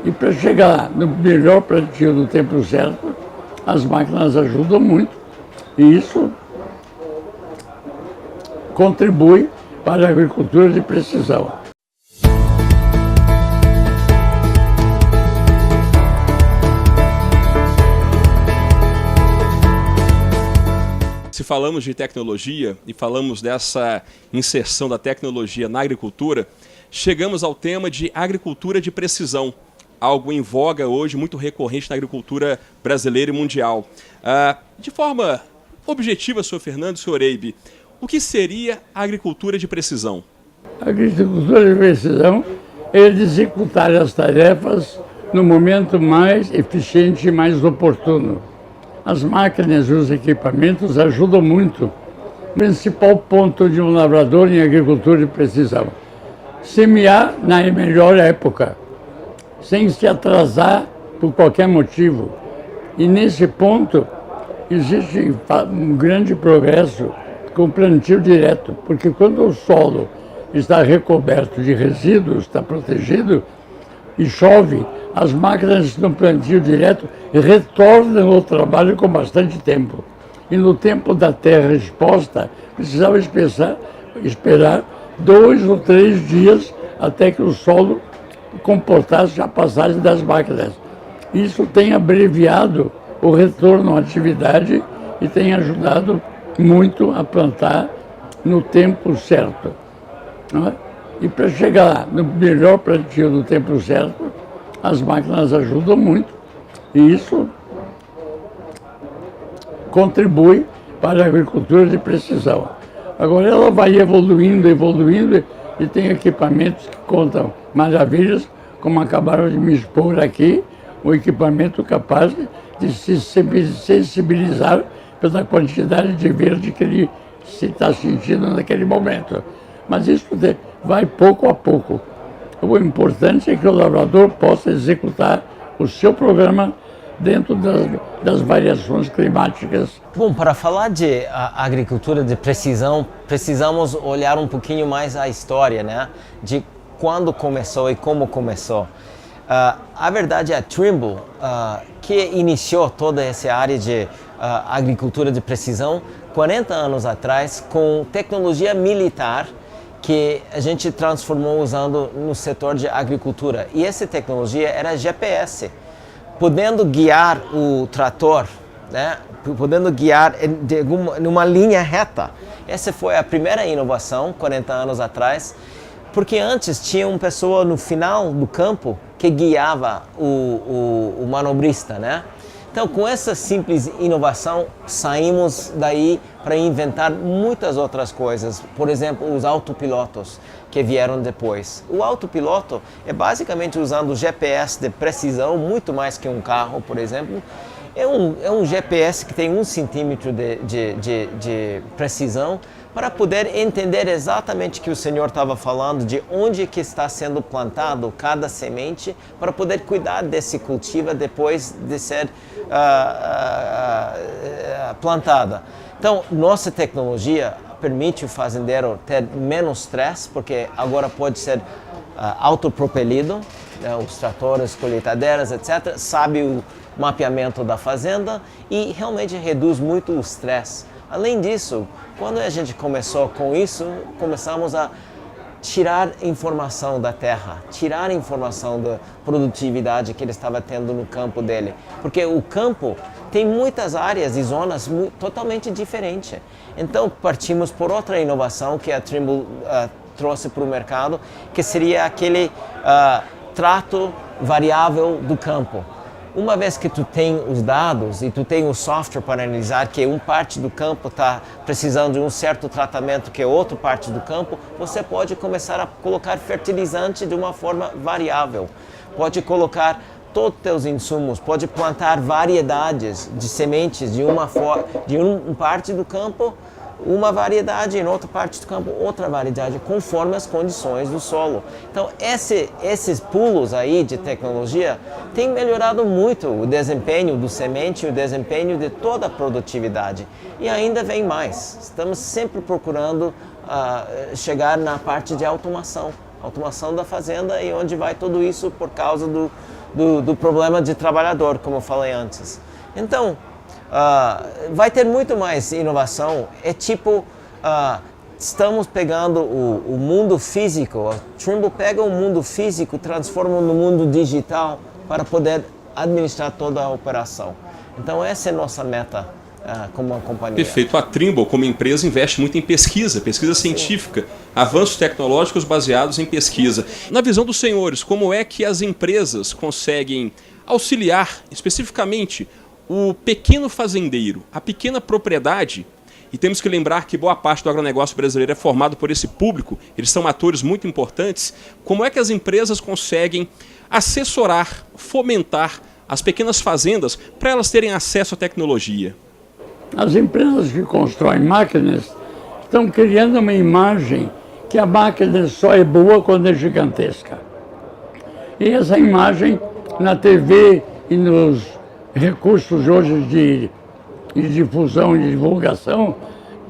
E para chegar no melhor plantio no tempo certo, as máquinas ajudam muito e isso contribui para a agricultura de precisão. Se falamos de tecnologia e falamos dessa inserção da tecnologia na agricultura, chegamos ao tema de agricultura de precisão, algo em voga hoje, muito recorrente na agricultura brasileira e mundial. De forma objetiva, Sr. Fernando e Sr. Eibe, o que seria a agricultura de precisão? A agricultura de precisão é executar as tarefas no momento mais eficiente e mais oportuno. As máquinas e os equipamentos ajudam muito. O principal ponto de um lavrador em agricultura de precisão: semear na melhor época, sem se atrasar por qualquer motivo. E nesse ponto existe um grande progresso com o plantio direto, porque quando o solo está recoberto de resíduos, está protegido, e chove, as máquinas no plantio direto retornam ao trabalho com bastante tempo. E no tempo da terra exposta, precisava esperar 2 ou 3 dias até que o solo comportasse a passagem das máquinas. Isso tem abreviado o retorno à atividade e tem ajudado muito a plantar no tempo certo. Não é? E para chegar no melhor plantio no tempo certo, as máquinas ajudam muito e isso contribui para a agricultura de precisão. Agora ela vai evoluindo e tem equipamentos que contam maravilhas, como acabaram de me expor aqui, um equipamento capaz de se sensibilizar pela quantidade de verde que ele se está sentindo naquele momento. Mas isso vai pouco a pouco. O importante é que o lavrador possa executar o seu programa dentro das variações climáticas. Bom, para falar de agricultura de precisão, precisamos olhar um pouquinho mais a história, né? De quando começou e como começou. A verdade é a Trimble, que iniciou toda essa área de agricultura de precisão 40 anos atrás com tecnologia militar que a gente transformou usando no setor de agricultura. E essa tecnologia era GPS, podendo guiar o trator, né? Podendo guiar numa linha reta. Essa foi a primeira inovação, 40 anos atrás, porque antes tinha uma pessoa no final do campo que guiava o manobrista, né? Então, com essa simples inovação, saímos daí para inventar muitas outras coisas. Por exemplo, os autopilotos que vieram depois. O autopiloto é basicamente usando o GPS de precisão, muito mais que um carro, por exemplo. É um GPS que tem 1 centímetro de precisão para poder entender exatamente o que o senhor estava falando, de onde que está sendo plantado cada semente, para poder cuidar desse cultivo depois de ser plantada. Então, nossa tecnologia permite o fazendeiro ter menos stress, porque agora pode ser autopropelido, né, os tratores, colheitadeiras, etc., sabe o mapeamento da fazenda e realmente reduz muito o stress. Além disso, quando a gente começou com isso, começamos a tirar informação da terra, tirar informação da produtividade que ele estava tendo no campo dele. Porque o campo tem muitas áreas e zonas totalmente diferentes. Então, partimos por outra inovação que a Trimble trouxe para o mercado, que seria aquele trato variável do campo. Uma vez que tu tem os dados e tu tem o software para analisar que uma parte do campo está precisando de um certo tratamento que outra parte do campo, você pode começar a colocar fertilizante de uma forma variável. Pode colocar todos os teus insumos, pode plantar variedades de sementes de uma parte do campo, uma variedade, em outra parte do campo, outra variedade, conforme as condições do solo. Então, esses pulos aí de tecnologia têm melhorado muito o desempenho do semente, o desempenho de toda a produtividade. E ainda vem mais. Estamos sempre procurando chegar na parte de automação da fazenda e onde vai tudo isso por causa do problema de trabalhador, como eu falei antes. Então, vai ter muito mais inovação. É tipo, estamos pegando o mundo físico, a Trimble pega o mundo físico e transforma no mundo digital para poder administrar toda a operação. Então essa é a nossa meta como uma companhia. Perfeito. A Trimble, como empresa, investe muito em pesquisa científica, avanços tecnológicos baseados em pesquisa. Na visão dos senhores, como é que as empresas conseguem auxiliar especificamente o pequeno fazendeiro, a pequena propriedade? E temos que lembrar que boa parte do agronegócio brasileiro é formado por esse público, eles são atores muito importantes. Como é que as empresas conseguem assessorar, fomentar as pequenas fazendas para elas terem acesso à tecnologia? As empresas que constroem máquinas estão criando uma imagem que a máquina só é boa quando é gigantesca. E essa imagem na TV e nos recursos hoje de difusão e divulgação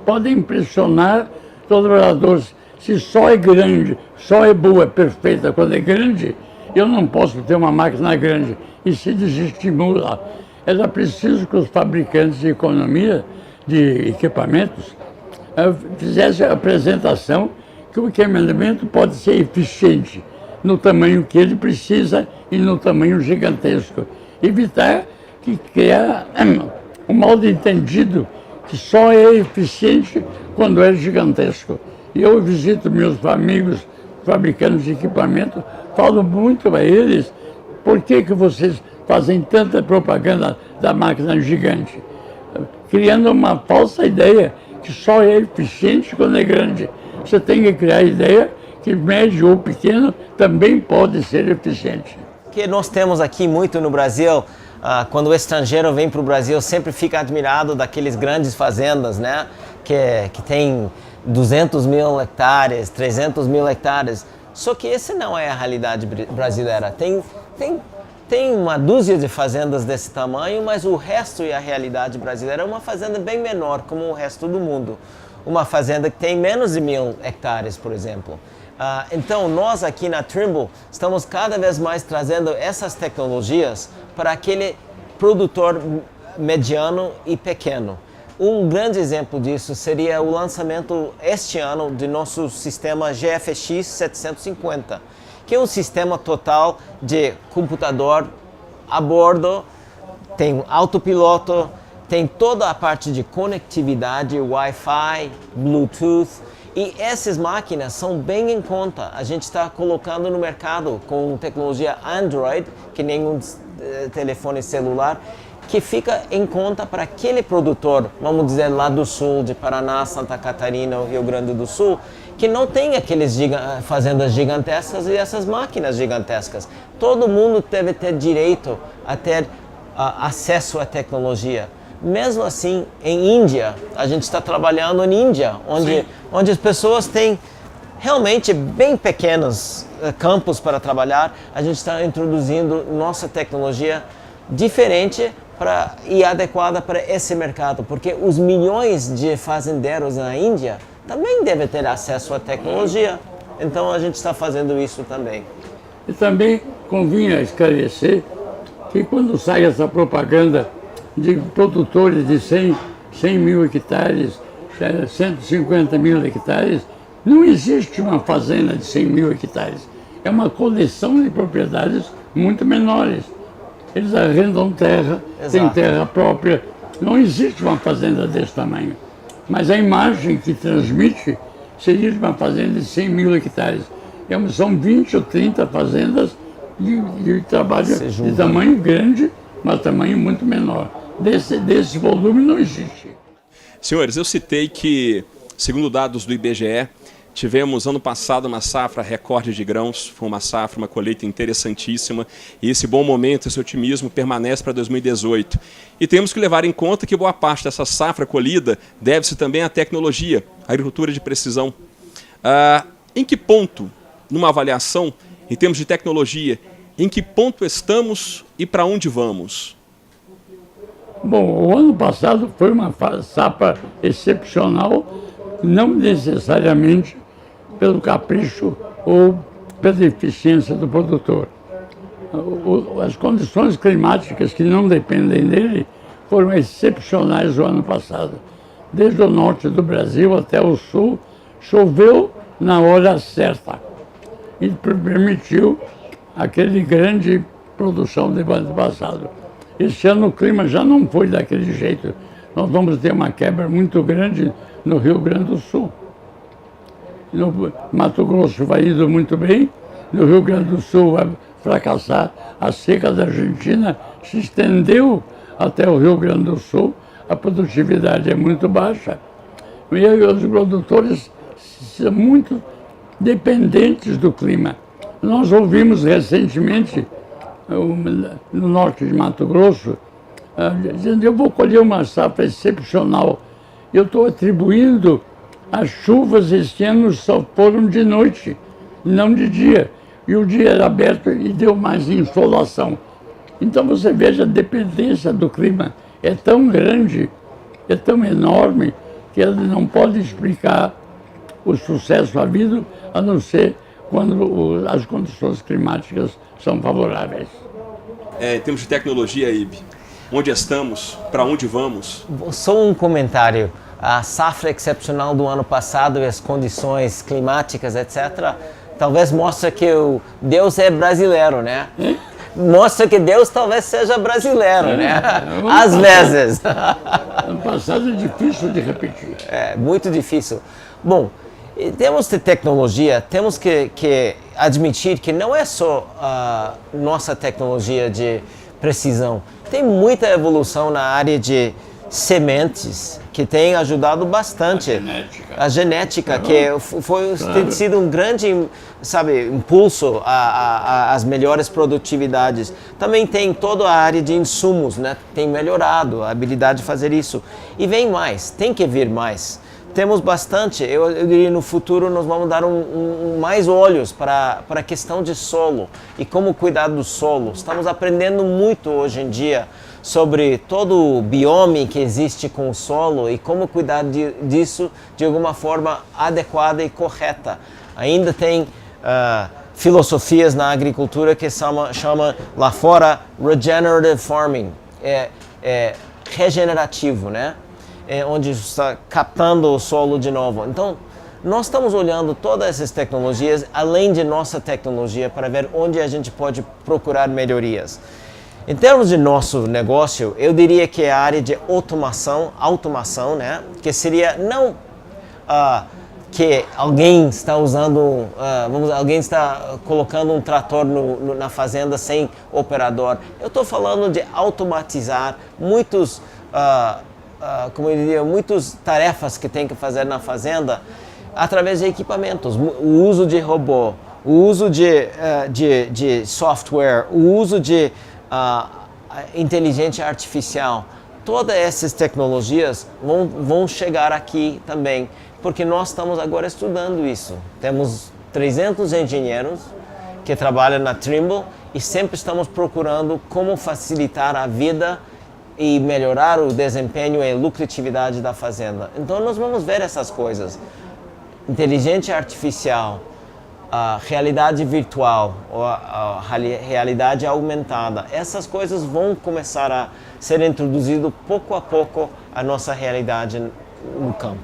pode impressionar todos os trabalhadores. Se só é grande, só é boa, perfeita quando é grande, eu não posso ter uma máquina grande. E se desestimula. Era preciso que os fabricantes de economia de equipamentos fizessem a apresentação que o equipamento pode ser eficiente no tamanho que ele precisa e no tamanho gigantesco. Evitar que criar um mal-entendido que só é eficiente quando é gigantesco. E eu visito meus amigos fabricantes de equipamento, falo muito para eles, por que vocês fazem tanta propaganda da máquina gigante? Criando uma falsa ideia que só é eficiente quando é grande. Você tem que criar a ideia que médio ou pequeno também pode ser eficiente. Que nós temos aqui muito no Brasil, quando o estrangeiro vem para o Brasil, sempre fica admirado daqueles grandes fazendas, né? Que tem 200 mil hectares, 300 mil hectares. Só que essa não é a realidade brasileira. Tem uma dúzia de fazendas desse tamanho, mas o resto e a realidade brasileira é uma fazenda bem menor, como o resto do mundo. Uma fazenda que tem menos de 1.000 hectares, por exemplo. Então, nós aqui na Trimble estamos cada vez mais trazendo essas tecnologias para aquele produtor mediano e pequeno. Um grande exemplo disso seria o lançamento este ano de nosso sistema GFX 750, que é um sistema total de computador a bordo, tem autopiloto, tem toda a parte de conectividade, Wi-Fi, Bluetooth, e essas máquinas são bem em conta. A gente está colocando no mercado com tecnologia Android, que nem um telefone celular, que fica em conta para aquele produtor, vamos dizer, lá do sul, de Paraná, Santa Catarina ou Rio Grande do Sul, que não tem aqueles fazendas gigantescas e essas máquinas gigantescas. Todo mundo deve ter direito a ter acesso à tecnologia. Mesmo assim, em Índia, a gente está trabalhando em Índia, onde as pessoas têm realmente bem pequenos campos para trabalhar. A gente está introduzindo nossa tecnologia diferente e adequada para esse mercado, porque os milhões de fazendeiros na Índia também devem ter acesso à tecnologia. Então a gente está fazendo isso também. E também convinha esclarecer que quando sai essa propaganda de produtores de 100 mil hectares, 150 mil hectares, não existe uma fazenda de 100 mil hectares. É uma coleção de propriedades muito menores. Eles arrendam terra, têm terra própria. Não existe uma fazenda desse tamanho. Mas a imagem que transmite seria de uma fazenda de 100 mil hectares. São 20 ou 30 fazendas de trabalho de tamanho grande, mas tamanho muito menor. Desse volume não existe. Senhores, eu citei que, segundo dados do IBGE, tivemos ano passado uma safra recorde de grãos, foi uma safra, uma colheita interessantíssima, e esse bom momento, esse otimismo permanece para 2018. E temos que levar em conta que boa parte dessa safra colhida deve-se também à tecnologia, à agricultura de precisão. Em que ponto, numa avaliação, em termos de tecnologia, em que ponto estamos e para onde vamos? Bom, o ano passado foi uma safra excepcional, não necessariamente pelo capricho ou pela eficiência do produtor. As condições climáticas que não dependem dele foram excepcionais o ano passado. Desde o norte do Brasil até o sul, choveu na hora certa e permitiu aquele grande produção do ano passado. Este ano o clima já não foi daquele jeito. Nós vamos ter uma quebra muito grande no Rio Grande do Sul. No Mato Grosso vai indo muito bem, no Rio Grande do Sul vai fracassar. A seca da Argentina se estendeu até o Rio Grande do Sul, a produtividade é muito baixa. E os produtores são muito dependentes do clima. Nós ouvimos recentemente, no norte de Mato Grosso, dizendo: eu vou colher uma safra excepcional. Eu estou atribuindo as chuvas este ano só foram de noite, não de dia. E o dia era aberto e deu mais insolação. Então você veja, a dependência do clima é tão grande, é tão enorme, que ele não pode explicar o sucesso havido, a não ser quando as condições climáticas são favoráveis. Em termos de tecnologia, Ibe, onde estamos, para onde vamos? Só um comentário. A safra excepcional do ano passado e as condições climáticas, etc., talvez mostra que Deus é brasileiro, né? Mostra que Deus talvez seja brasileiro, né? Às vezes. Ano passado é difícil de repetir. É, muito difícil. Bom, em termos de tecnologia, temos que admitir que não é só a nossa tecnologia de precisão. Tem muita evolução na área de sementes que tem ajudado bastante. A genética que tem sido um grande, impulso às melhores produtividades. Também tem toda a área de insumos, né? Tem melhorado a habilidade de fazer isso. E vem mais, tem que vir mais. Temos bastante, eu diria, no futuro nós vamos dar mais olhos para a questão de solo e como cuidar do solo. Estamos aprendendo muito hoje em dia sobre todo o biome que existe com o solo e como cuidar disso de alguma forma adequada e correta. Ainda tem filosofias na agricultura que chama lá fora regenerative farming, regenerativo, né? Onde está captando o solo de novo. Então, nós estamos olhando todas essas tecnologias, além de nossa tecnologia, para ver onde a gente pode procurar melhorias. Em termos de nosso negócio, eu diria que é a área de automação, né? Que seria não que alguém está usando, alguém está colocando um trator na fazenda sem operador. Eu estou falando de automatizar muitas tarefas que tem que fazer na fazenda através de equipamentos, o uso de robô, o uso de software, o uso de inteligência artificial. Todas essas tecnologias vão chegar aqui também, porque nós estamos agora estudando isso. Temos 300 engenheiros que trabalham na Trimble e sempre estamos procurando como facilitar a vida e melhorar o desempenho e a lucratividade da fazenda. Então nós vamos ver essas coisas. Inteligência artificial, a realidade virtual, a realidade aumentada, essas coisas vão começar a ser introduzidas pouco a pouco à nossa realidade no campo.